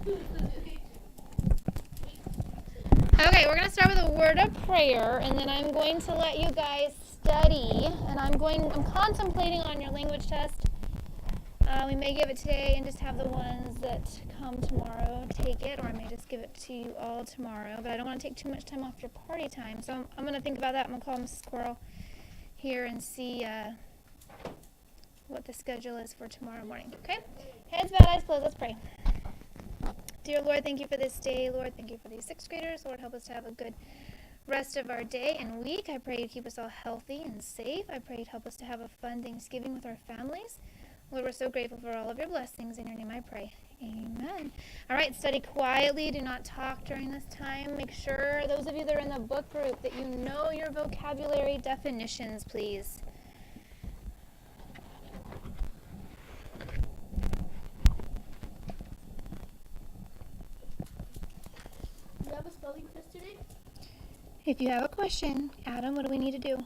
Okay, we're going to start with a word of prayer, and then I'm going to let you guys study, and I'm contemplating on your language test. We may give it today and just have the ones that come tomorrow take it, or I may just give it to you all tomorrow, but I don't want to take too much time off your party time, so I'm going to think about that. I'm going to call Mrs. Squirrel here and see what the schedule is for tomorrow morning, okay? Heads bowed, eyes closed, let's pray. Dear Lord, thank you for this day. Lord, thank you for these 6th graders. Lord, help us to have a good rest of our day and week. I pray you keep us all healthy and safe. I pray you'd help us to have a fun Thanksgiving with our families. Lord, we're so grateful for all of your blessings. In your name I pray. Amen. All right, study quietly. Do not talk during this time. Make sure, those of you that are in the book group, that you know your vocabulary definitions, please. Do you have a spelling test today? If you have a question, Adam, what do we need to do?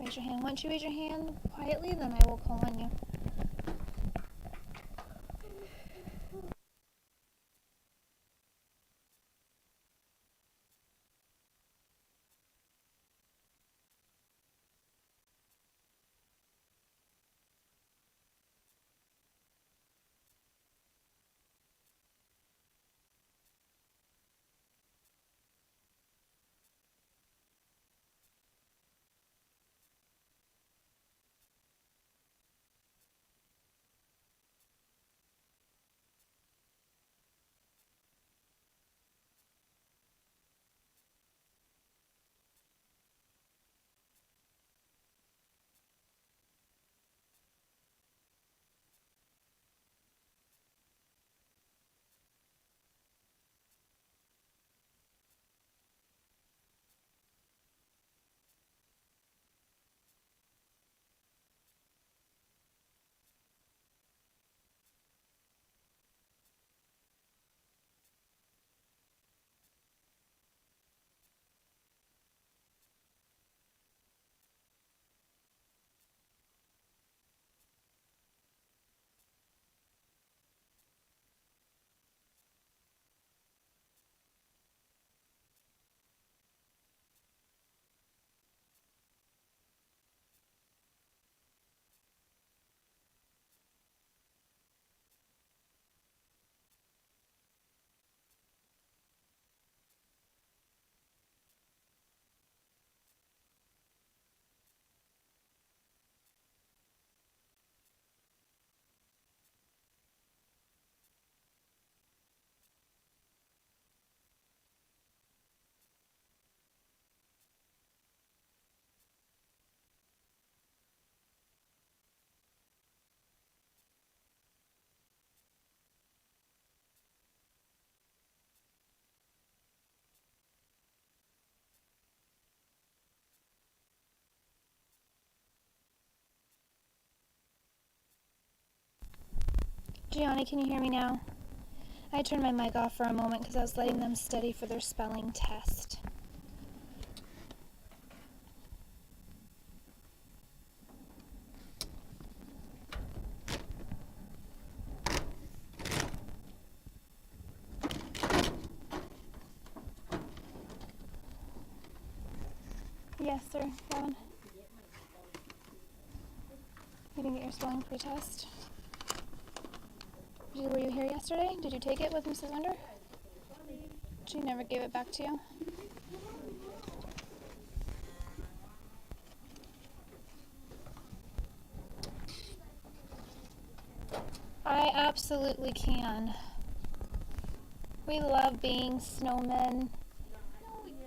Raise your hand. Once you raise your hand quietly, then I will call on you. Gianni, can you hear me now? I turned my mic off for a moment because I was letting them study for their spelling test. Yes, sir, Gavin. You didn't get your spelling pre-test? Were you here yesterday? Did you take it with Mrs. Wonder? She never gave it back to you? I absolutely can. We love being snowmen,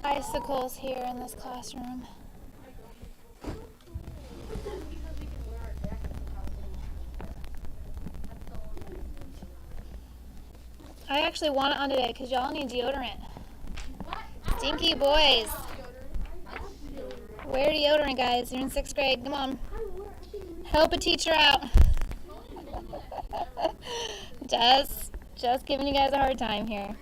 icicles here in this classroom. I actually want it on today because y'all need deodorant. Stinky boys. Wear deodorant, guys. You're in 6th grade. Come on. Help a teacher out. Just giving you guys a hard time here.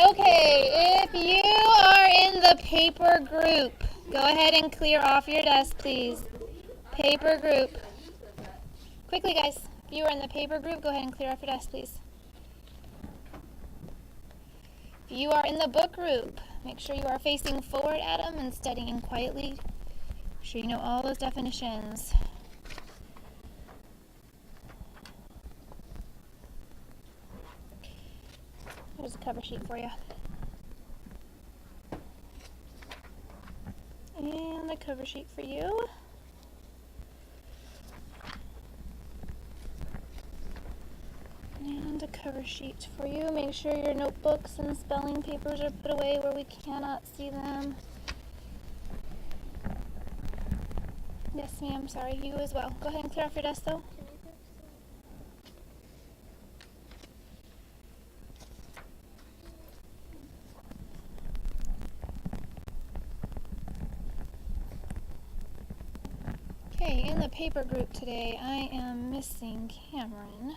Okay, if you are in the paper group, go ahead and clear off your desk, please. Paper group. Quickly, guys. If you are in the paper group, go ahead and clear off your desk, please. If you are in the book group, make sure you are facing forward at them and studying quietly. Make sure you know all those definitions. Here's a cover sheet for you. And a cover sheet for you. And a cover sheet for you. Make sure your notebooks and spelling papers are put away where we cannot see them. Yes, ma'am. Sorry, you as well. Go ahead and clear off your desk, though. Okay, in the paper group today, I am missing Cameron.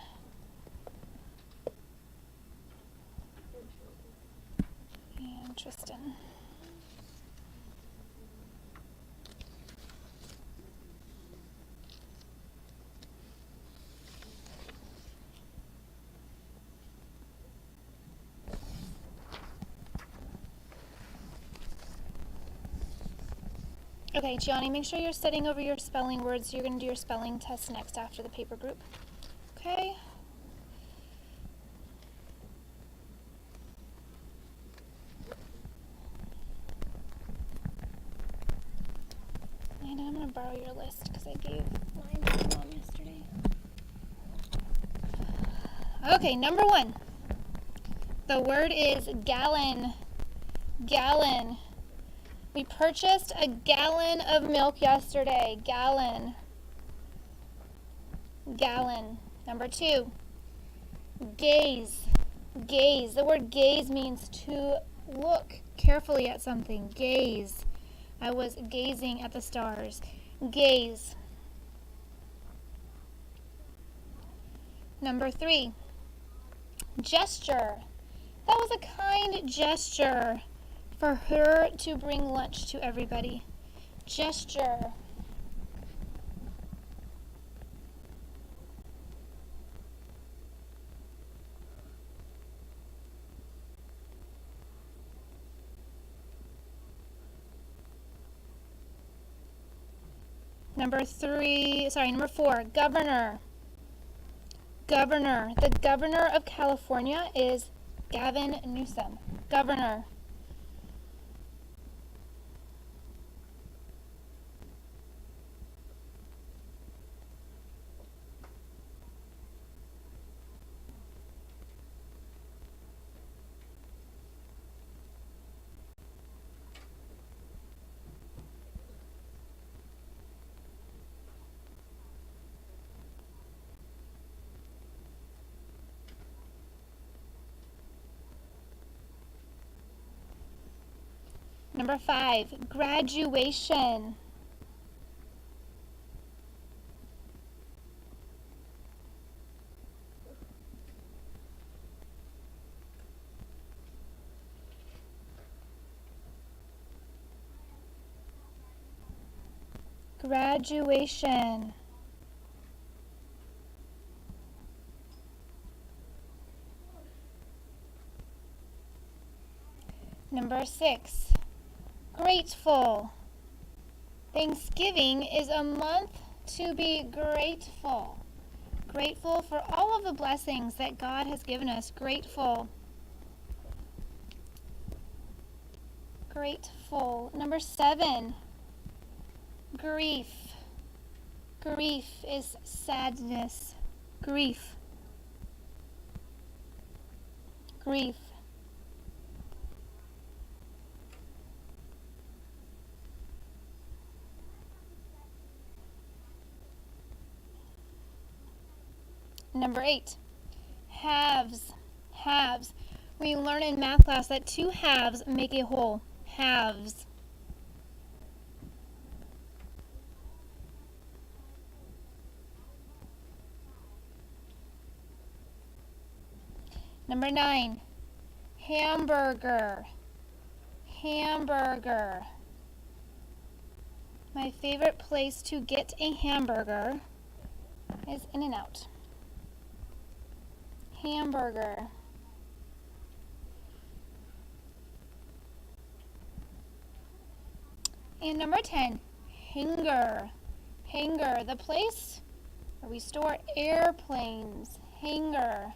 And Tristan. Okay, Gianni, make sure you're studying over your spelling words. You're going to do your spelling test next after the paper group. Okay? And I'm going to borrow your list because I gave mine to my mom yesterday. Okay, number 1. The word is gallon. Gallon. We purchased a gallon of milk yesterday. Gallon. Gallon. Number 2. Gaze. Gaze. The word gaze means to look carefully at something. Gaze. I was gazing at the stars. Gaze. Number 3. Gesture. That was a kind gesture for her to bring lunch to everybody. Gesture. Number 4, governor. Governor. The governor of California is Gavin Newsom. Governor. Number 5, graduation. Graduation. Number 6, grateful. Thanksgiving is a month to be grateful. Grateful for all of the blessings that God has given us. Grateful. Grateful. Number 7, grief. Grief is sadness. Grief. Grief. Number 8, halves. Halves. We learn in math class that 2 halves make a whole. Halves. Number 9, hamburger. Hamburger. My favorite place to get a hamburger is In-N-Out. hamburger. And number 10, hangar. Hangar, the place where we store airplanes. Hangar.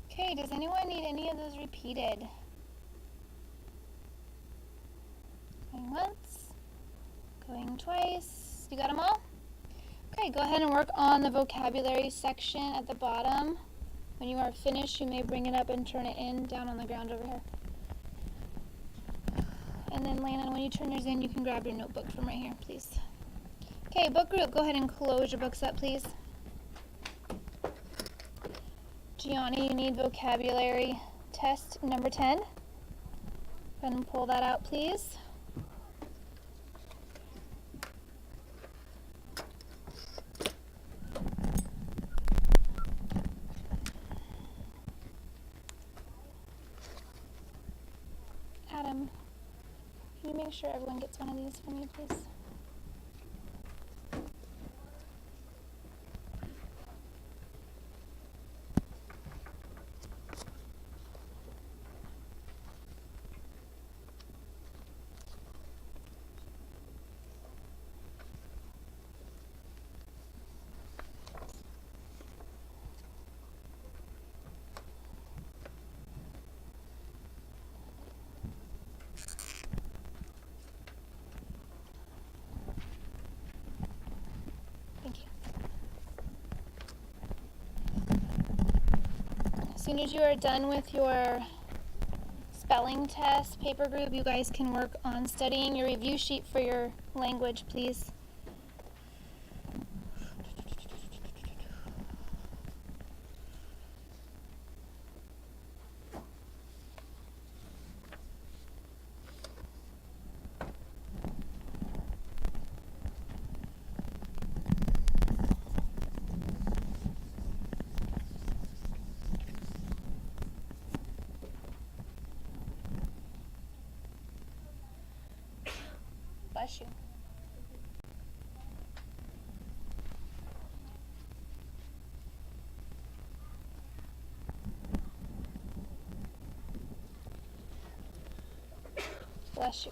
Okay, does anyone need any of those repeated? Going once, going twice. You got them all? Okay, go ahead and work on the vocabulary section at the bottom. When you are finished, you may bring it up and turn it in down on the ground over here. And then, Lana, when you turn yours in, you can grab your notebook from right here, please. Okay, book group, go ahead and close your books up, please. Gianni, you need vocabulary test number 10. Go ahead and pull that out, please. Adam, can you make sure everyone gets one of these for me, please? Thank you. As soon as you are done with your spelling test paper group, you guys can work on studying your review sheet for your language, please. Bless you. Bless you.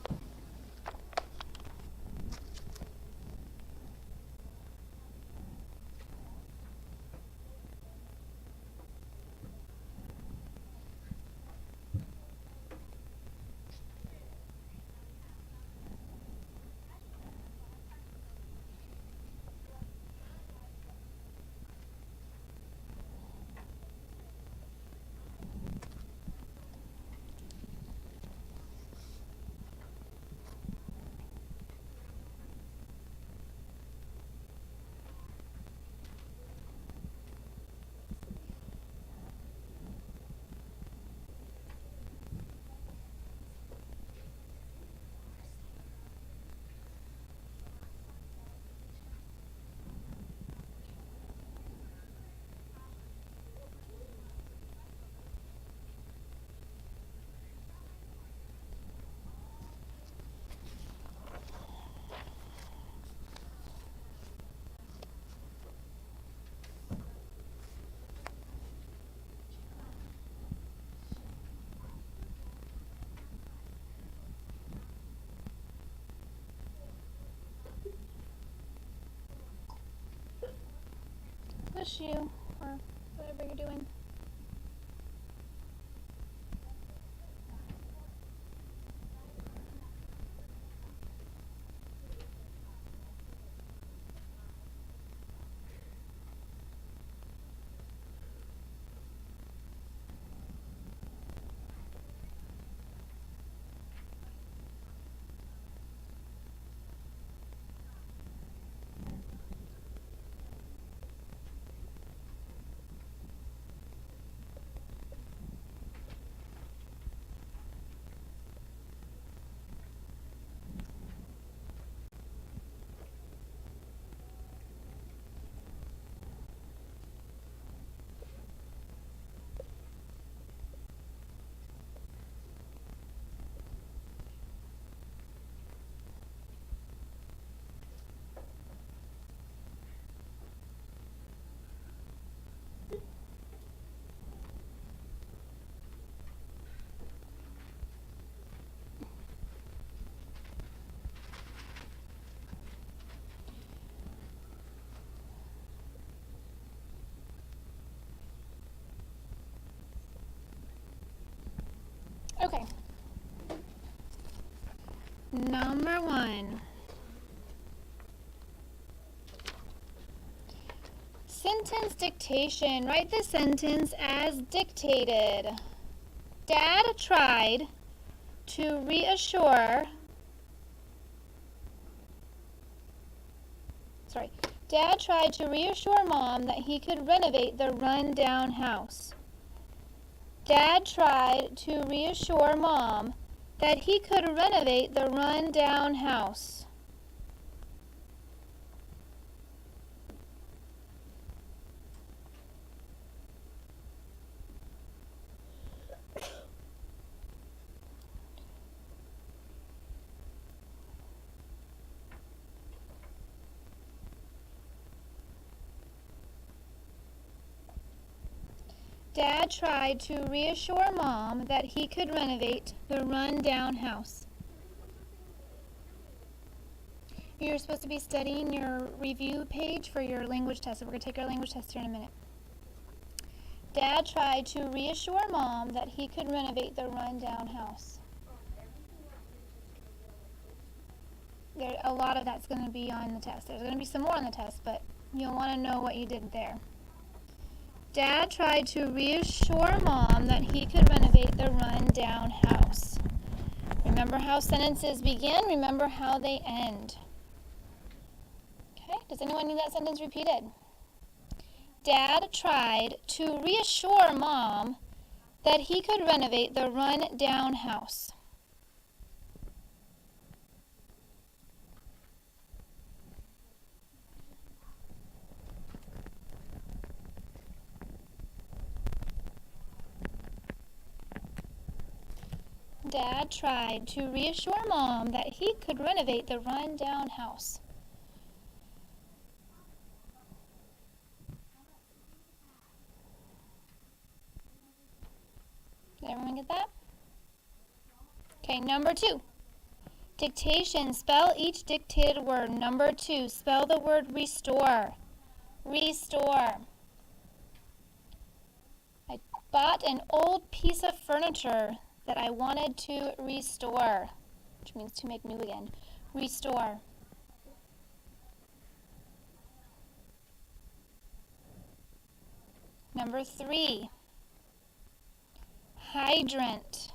Bless you, or whatever you're doing. Okay. Number 1. Sentence dictation. Write the sentence as dictated. Dad tried to reassure Mom that he could renovate the run-down house. Dad tried to reassure Mom that he could renovate the run-down house. Dad tried to reassure Mom that he could renovate the run-down house. You're supposed to be studying your review page for your language test. So we're going to take our language test here in a minute. Dad tried to reassure Mom that he could renovate the run-down house. A lot of that's going to be on the test. There's going to be some more on the test, but you'll want to know what you did there. Dad tried to reassure Mom that he could renovate the run-down house. Remember how sentences begin, remember how they end. Okay, does anyone need that sentence repeated? Dad tried to reassure Mom that he could renovate the run-down house. Dad tried to reassure Mom that he could renovate the run-down house. Did everyone get that? Okay, number 2. Dictation. Spell each dictated word. Number 2. Spell the word restore. Restore. I bought an old piece of furniture that I wanted to restore, which means to make new again. Restore. Number 3. Hydrant.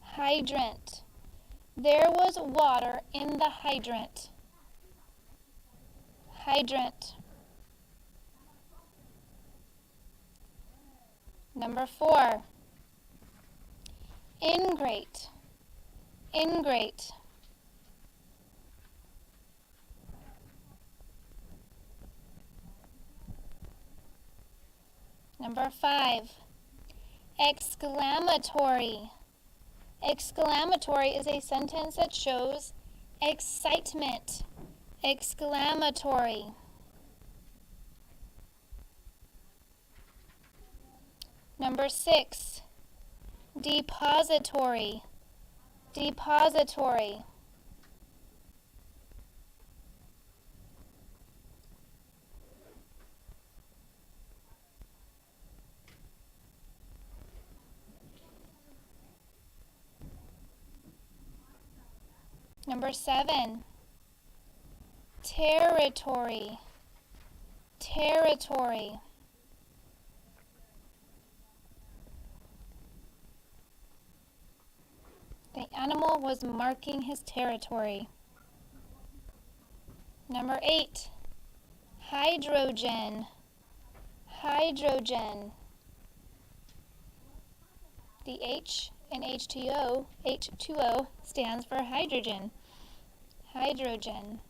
Hydrant. There was water in the hydrant. Hydrant. Number 4. Ingrate. Ingrate. Number 5. Exclamatory. Exclamatory is a sentence that shows excitement. Exclamatory. Number 6. Depository. Depository. Number 7. Territory. Territory. The animal was marking his territory. Number 8. Hydrogen. Hydrogen. The H in H2O stands for hydrogen. Hydrogen.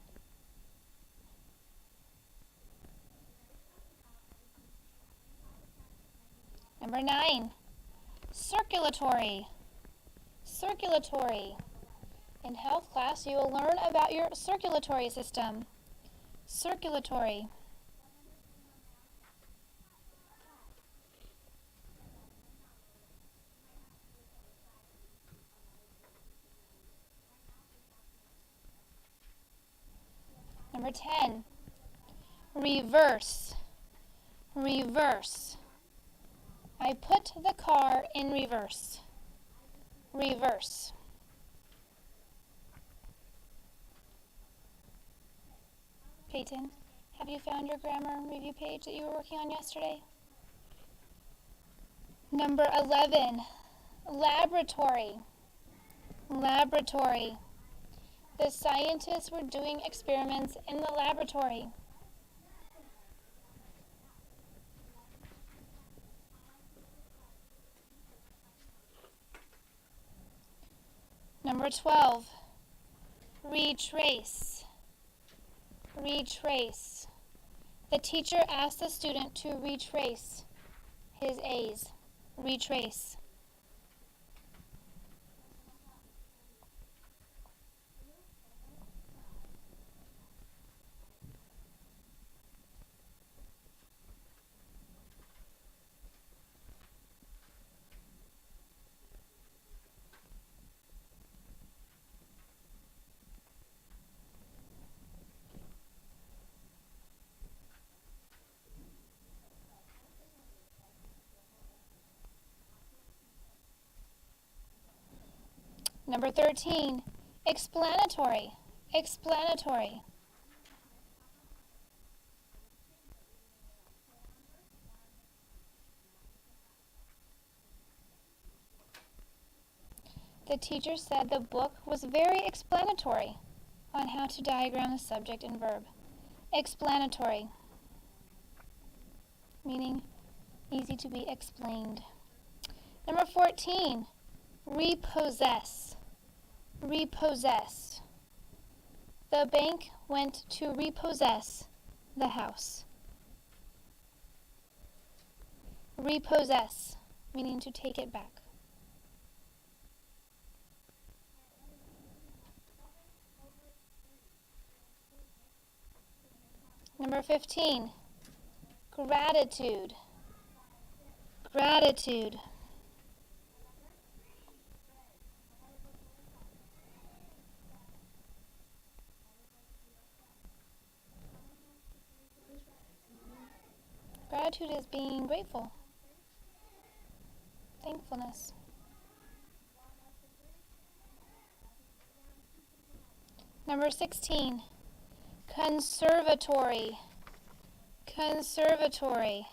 Number 9. Circulatory. Circulatory. In health class, you will learn about your circulatory system. Circulatory. Number 10. Reverse. Reverse. I put the car in reverse. reverse. Peyton, have you found your grammar review page that you were working on yesterday? Number 11, laboratory. Laboratory. The scientists were doing experiments in the laboratory. Number 12, retrace. Retrace. The teacher asked the student to retrace his A's. Retrace. Number 13, explanatory. Explanatory. The teacher said the book was very explanatory on how to diagram the subject and verb. Explanatory, meaning easy to be explained. Number 14, repossess. Repossess. The bank went to repossess the house. Repossess, meaning to take it back. Number 15, gratitude. Gratitude. Gratitude is being grateful. Thankfulness. Number 16, conservatory. Conservatory.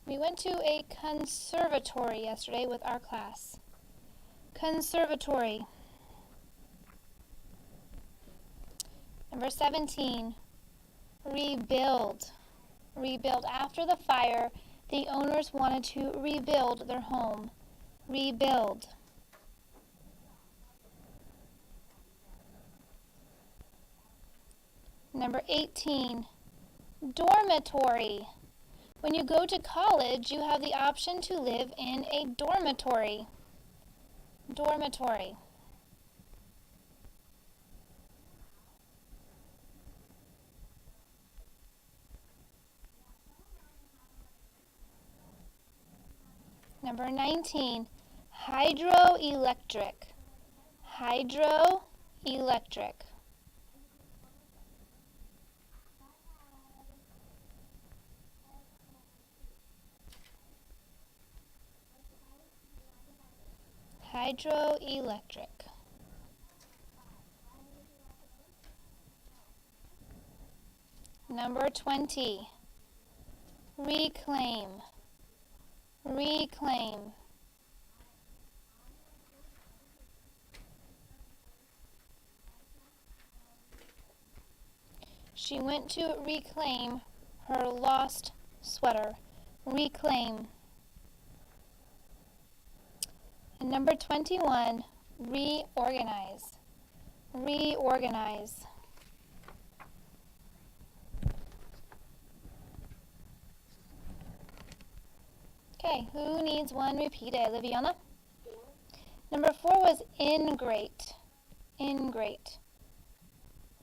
We went to a conservatory yesterday with our class. Conservatory. Number 17, rebuild. Rebuild. After the fire, the owners wanted to rebuild their home. Rebuild. Number 18, dormitory. When you go to college, you have the option to live in a dormitory. Dormitory. Number 19, hydroelectric. Hydroelectric. Hydroelectric. Number 20, reclaim. Reclaim. She went to reclaim her lost sweater. Reclaim. And number 21, reorganize. Reorganize. Okay, who needs one repeated? Liviana? Number 4 was ingrate. Ingrate.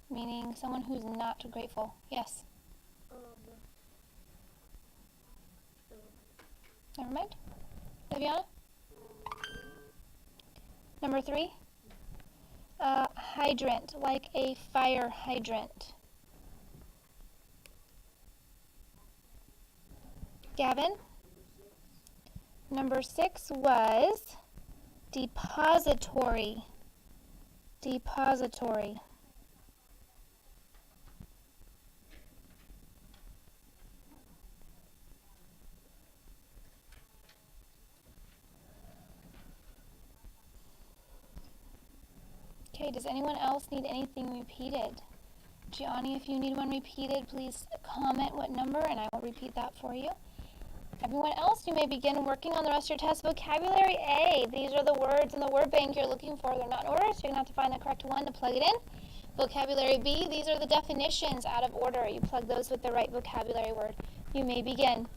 Meaning someone who's not grateful. Yes? Never mind. Liviana? Number 3, hydrant, like a fire hydrant. Gavin? Number 6 was depository. Depository. Okay, does anyone else need anything repeated? Gianni, if you need one repeated, please comment what number and I will repeat that for you. Everyone else, you may begin working on the rest of your test. Vocabulary A, these are the words in the word bank you're looking for. They're not in order, so you're going to have to find the correct one to plug it in. Vocabulary B, these are the definitions out of order. You plug those with the right vocabulary word. You may begin.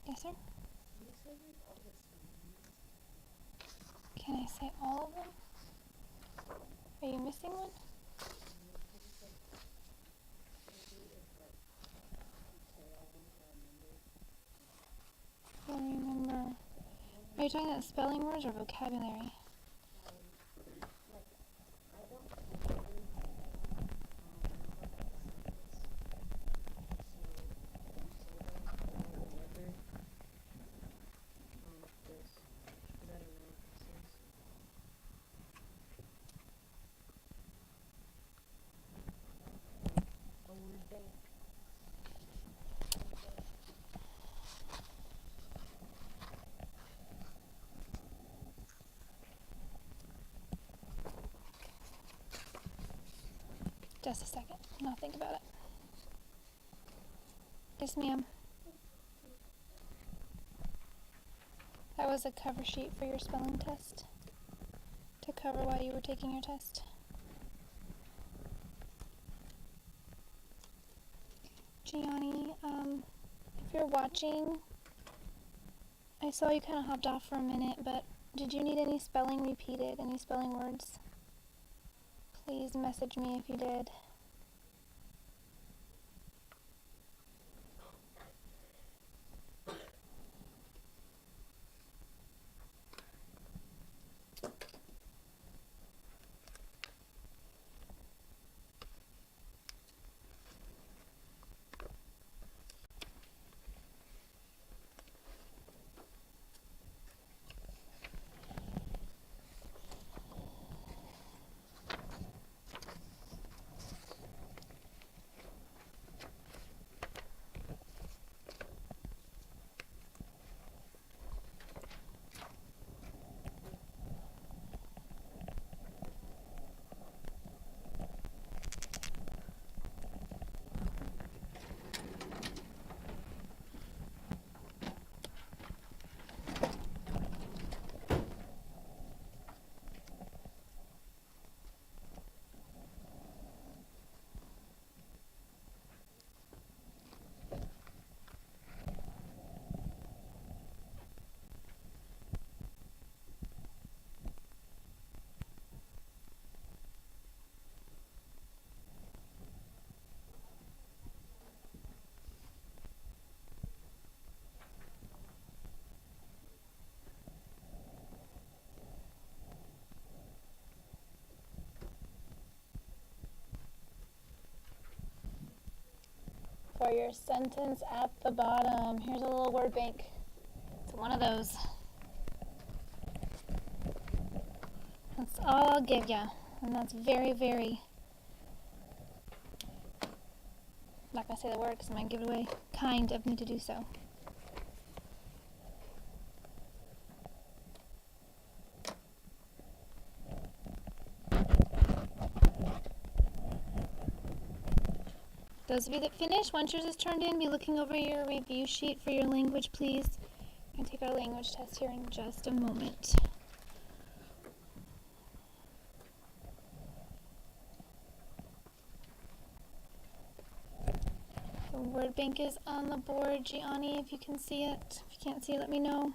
Yes, sir? Can I say all of them? Are you missing one? I don't remember. Are you talking about spelling words or vocabulary? Just a second, and I'll think about it. Yes, ma'am. That was a cover sheet for your spelling test, to cover while you were taking your test. Gianni, if you're watching, I saw you kind of hopped off for a minute, but did you need any spelling repeated, any spelling words? Please message me if you did. or your sentence at the bottom. Here's a little word bank. It's one of those. That's all I'll give you. And that's very, very, I'm not going to say the word because I might give it away. Kind of me to do so. Those of you that finished, once yours is turned in, be looking over your review sheet for your language, please. We're going to take our language test here in just a moment. The word bank is on the board, Gianni, if you can see it. If you can't see it, let me know.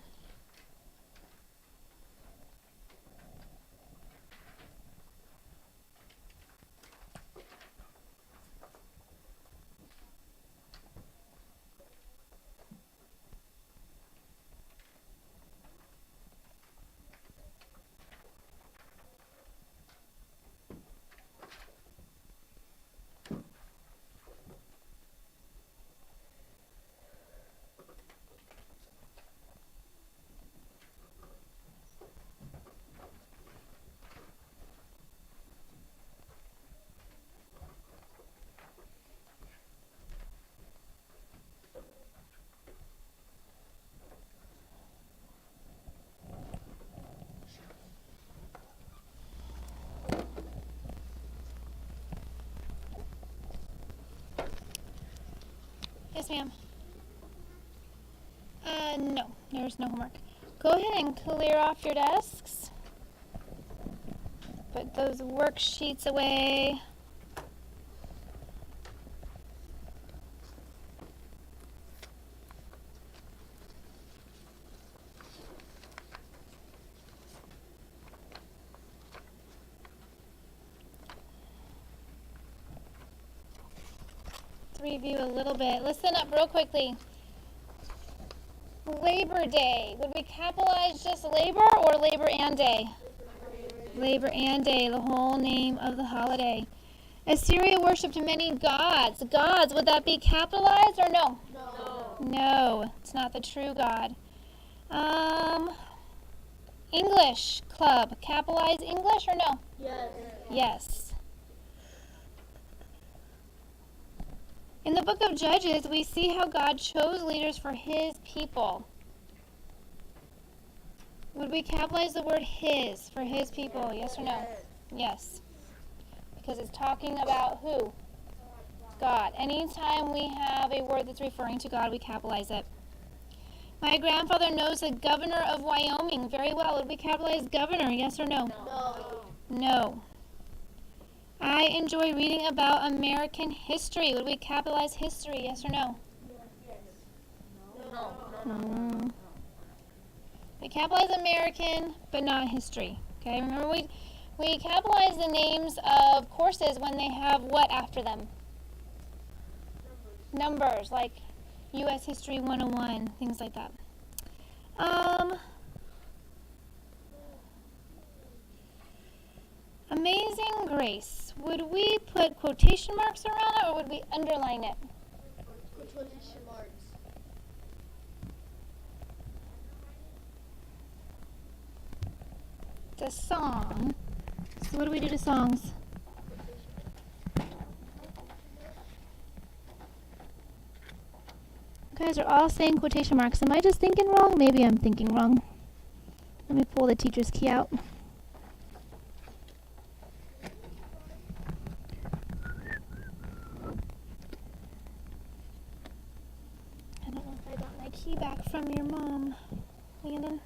Yes, ma'am. No, there's no homework. Go ahead and clear off your desks. Put those worksheets away. Review a little bit. Listen up real quickly. Labor Day. Would we capitalize just labor or labor and day? Labor and day, the whole name of the holiday. Assyria worshipped many gods. Gods, would that be capitalized or no? No. No, it's not the true God. English club. Capitalize English or no? Yes. Yes. In the book of Judges, we see how God chose leaders for his people. Would we capitalize the word his for his people? Yes or no? Yes. Because it's talking about who? God. Anytime we have a word that's referring to God, we capitalize it. My grandfather knows the governor of Wyoming very well. Would we capitalize governor? Yes or no? No. No. I enjoy reading about American history. Would we capitalize history? Yes or no? No. We capitalize American, but not history. Okay, remember we capitalize the names of courses when they have what after them? Numbers, like U.S. History 101, things like that. Amazing Grace. Would we put quotation marks around it or would we underline it? Quotation marks. It's a song. So what do we do to songs? You guys are all saying quotation marks. Am I just thinking wrong? Maybe I'm thinking wrong. Let me pull the teacher's key out. I don't know if I got my key back from your mom, Landon.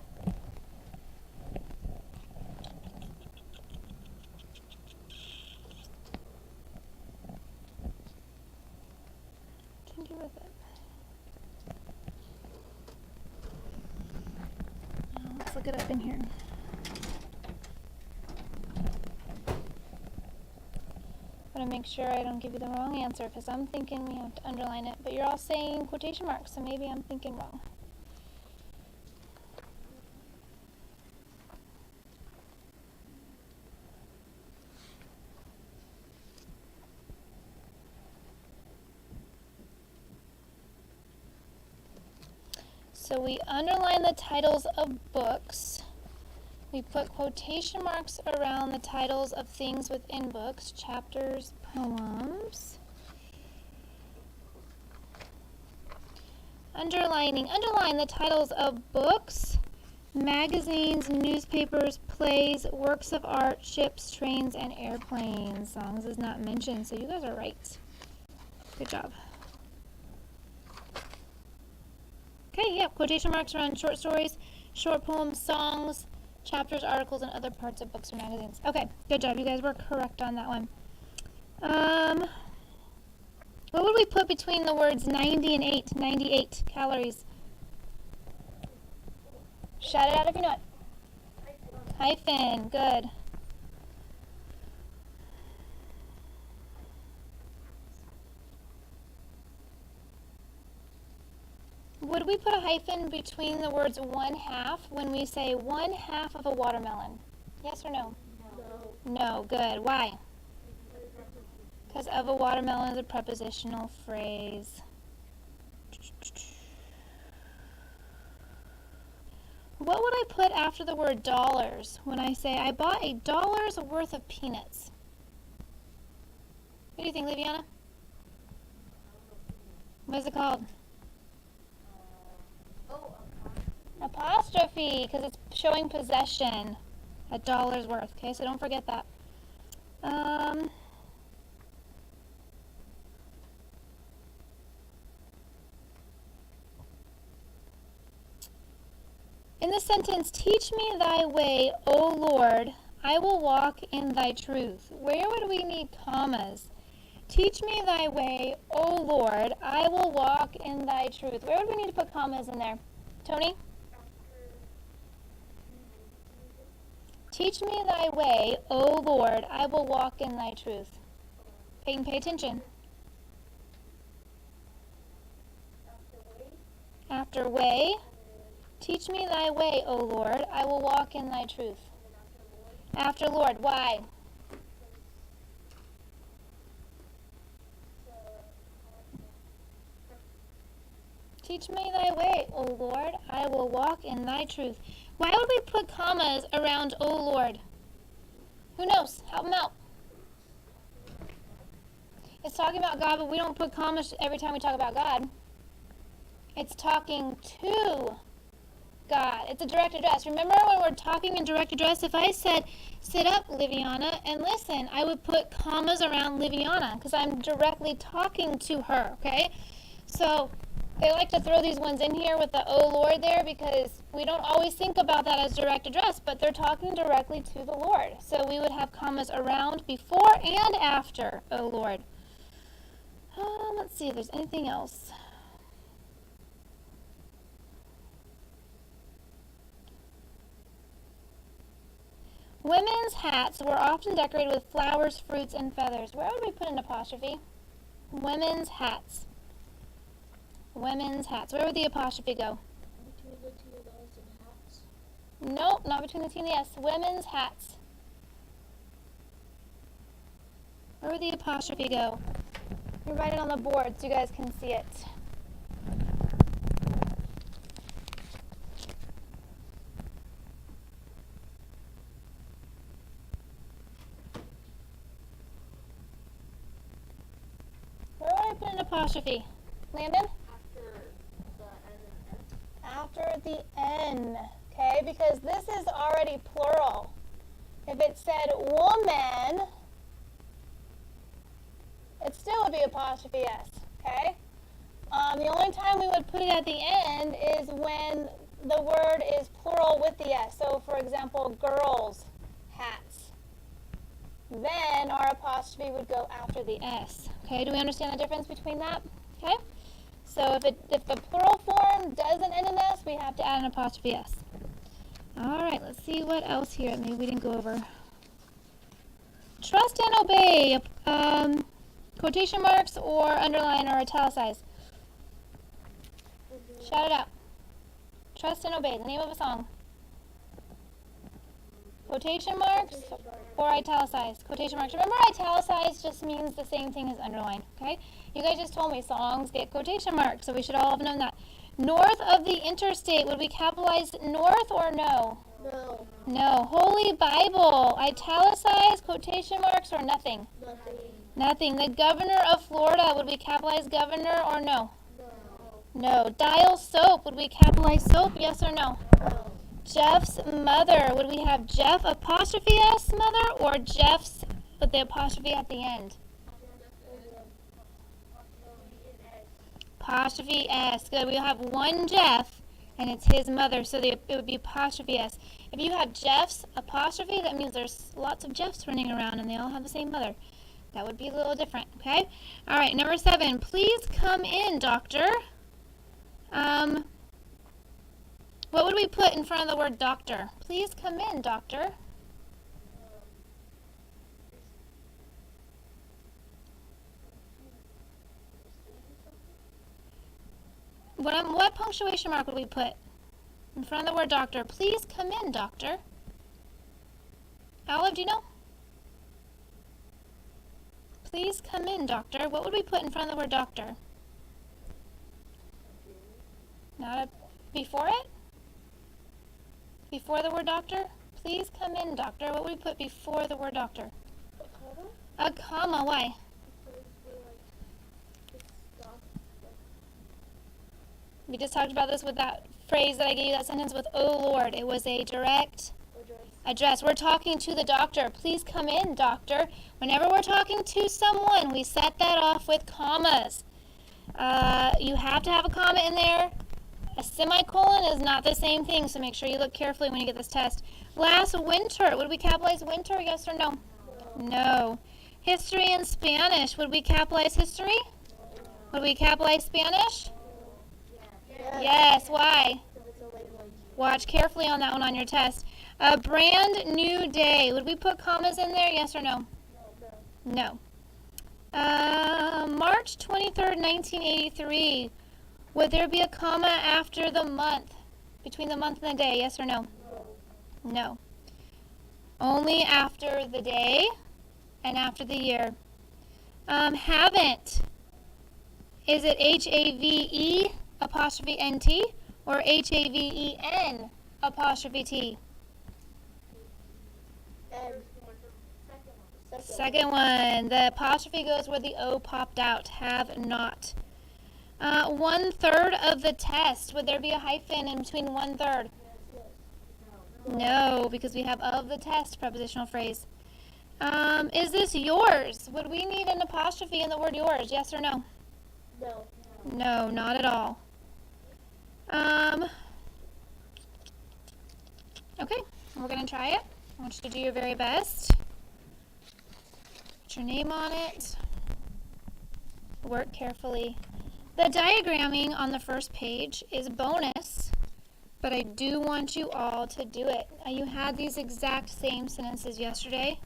Tinker with it. Let's look it up in here. I want to make sure I don't give you the wrong answer because I'm thinking we have to underline it, but you're all saying quotation marks, so maybe I'm thinking wrong. So we underline the titles of books. We put quotation marks around the titles of things within books, chapters, poems. Underline the titles of books, magazines, newspapers, plays, works of art, ships, trains, and airplanes. Songs is not mentioned, so you guys are right. Good job. Okay, yeah, quotation marks around short stories, short poems, songs, chapters, articles, and other parts of books or magazines. Okay, good job. You guys were correct on that one. What would we put between the words 90 and 8? 98 calories. Shout it out if you know it. Hyphen. Good. Would we put a hyphen between the words 1/2 when we say 1/2 of a watermelon? Yes or no? No. No. Good. Why? Because of a watermelon is a prepositional phrase. What would I put after the word dollars when I say I bought $1 worth of peanuts? What do you think, Liviana? What is it called? Apostrophe, because it's showing possession. $1 worth. Okay, so don't forget that. In the sentence, teach me thy way, O Lord, I will walk in thy truth. Where would we need commas? Teach me thy way, O Lord, I will walk in thy truth. Where would we need to put commas in there? Tony? Teach me thy way, O Lord, I will walk in thy truth. Peyton, pay attention. After way. Teach me thy way, O Lord, I will walk in thy truth. After Lord, why? Teach me thy way, O Lord, I will walk in thy truth. Why would we put commas around O Lord? Who knows? Help them out. It's talking about God, but we don't put commas every time we talk about God. It's talking to God. It's a direct address. Remember when we're talking in direct address, if I said, sit up, Liviana, and listen, I would put commas around Liviana because I'm directly talking to her, okay? So they like to throw these ones in here with the O Lord there because we don't always think about that as direct address, but they're talking directly to the Lord. So we would have commas around before and after O Lord. Let's see if there's anything else. Women's hats were often decorated with flowers, fruits, and feathers. Where would we put an apostrophe? Women's hats. Women's hats. Where would the apostrophe go? Between the two of those and hats. Nope, not between the T and the S. Women's hats. Where would the apostrophe go? You write it on the board so you guys can see it. Where would I put an apostrophe? Landon? After the N, okay, because this is already plural. If it said woman, it still would be apostrophe S, okay? The only time we would put it at the end is when the word is plural with the S. So, for example, girls' hats. Then our apostrophe would go after the S. Okay, do we understand the difference between that? Okay? So if the plural form doesn't end in S, we have to add an apostrophe S. All right, let's see what else here. Maybe we didn't go over. Trust and obey. Quotation marks or underline or italicize. Shout it out. Trust and obey. The name of a song. Quotation marks or italicize. Quotation marks. Remember, italicize just means the same thing as underline. Okay? You guys just told me songs get quotation marks, so we should all have known that. North of the interstate, would we capitalize north or no? No. No. Holy Bible, italicized, quotation marks, or nothing? Nothing. Nothing. The governor of Florida, would we capitalize governor or no? No. No. Dial soap, would we capitalize soap, yes or no? No. Jeff's mother, would we have Jeff apostrophe S mother or Jeff's with the apostrophe at the end? Apostrophe S. Good. We'll have one Jeff, and it's his mother, so it would be apostrophe S. If you have Jeff's apostrophe, that means there's lots of Jeffs running around, and they all have the same mother. That would be a little different, okay? All right, number 7. Please come in, doctor. What would we put in front of the word doctor? Please come in, doctor. What punctuation mark would we put in front of the word doctor? Please come in, doctor. Olive, do you know? Please come in, doctor. What would we put in front of the word doctor? Not before it? Before the word doctor? Please come in, doctor. What would we put before the word doctor? A comma. Why? We just talked about this with that phrase that I gave you, that sentence with, oh Lord. It was a direct address. We're talking to the doctor. Please come in, doctor. Whenever we're talking to someone, we set that off with commas. You have to have a comma in there. A semicolon is not the same thing, so make sure you look carefully when you get this test. Last winter, would we capitalize winter, yes or no? No. History and Spanish, would we capitalize history? Would we capitalize Spanish? Yes, why? Watch carefully on that one on your test. A brand new day, would we put commas in there, yes or no? No. March 23rd, 1983. Would there be a comma after the month, between the month and the day, yes or no? No. Only after the day and after the year. Haven't. Is it H-A-V-E apostrophe N-T or H-A-V-E-N apostrophe T? Second one. The apostrophe goes where the O popped out. Have not. 1/3 of the test. Would there be a hyphen in between 1/3? No, because we have of the test prepositional phrase. Is this yours? Would we need an apostrophe in the word yours? Yes or no? No. No, not at all. Okay, we're going to try it. I want you to do your very best. Put your name on it. Work carefully. The diagramming on the first page is bonus, but I do want you all to do it. You had these exact same sentences yesterday,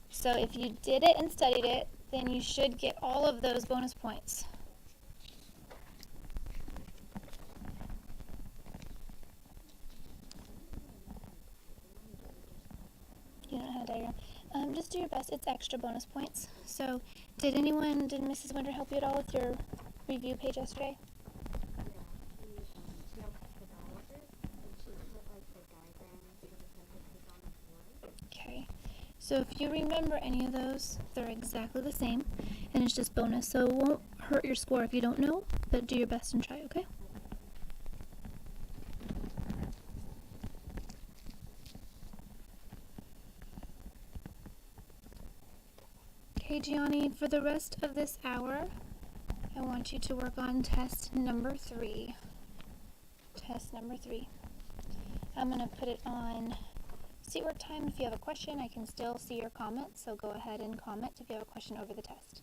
so if you did it and studied it, then you should get all of those bonus points. You don't know how to diagram. Just do your best. It's extra bonus points. So, did Mrs. Winter help you at all with your review page yesterday? Okay. So if you remember any of those, they're exactly the same, and it's just bonus. So it won't hurt your score if you don't know, but do your best and try, okay? Okay, Gianni, for the rest of this hour, I want you to work on test number 3. Test number 3. I'm going to put it on seat work time. If you have a question, I can still see your comments, so go ahead and comment if you have a question over the test.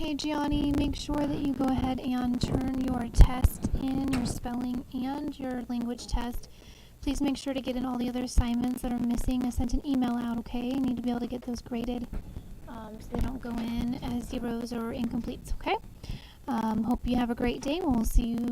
Okay, Gianni, make sure that you go ahead and turn your test in, your spelling and your language test. Please make sure to get in all the other assignments that are missing. I sent an email out, okay? You need to be able to get those graded so they don't go in as zeros or incompletes, okay? Hope you have a great day. We'll see you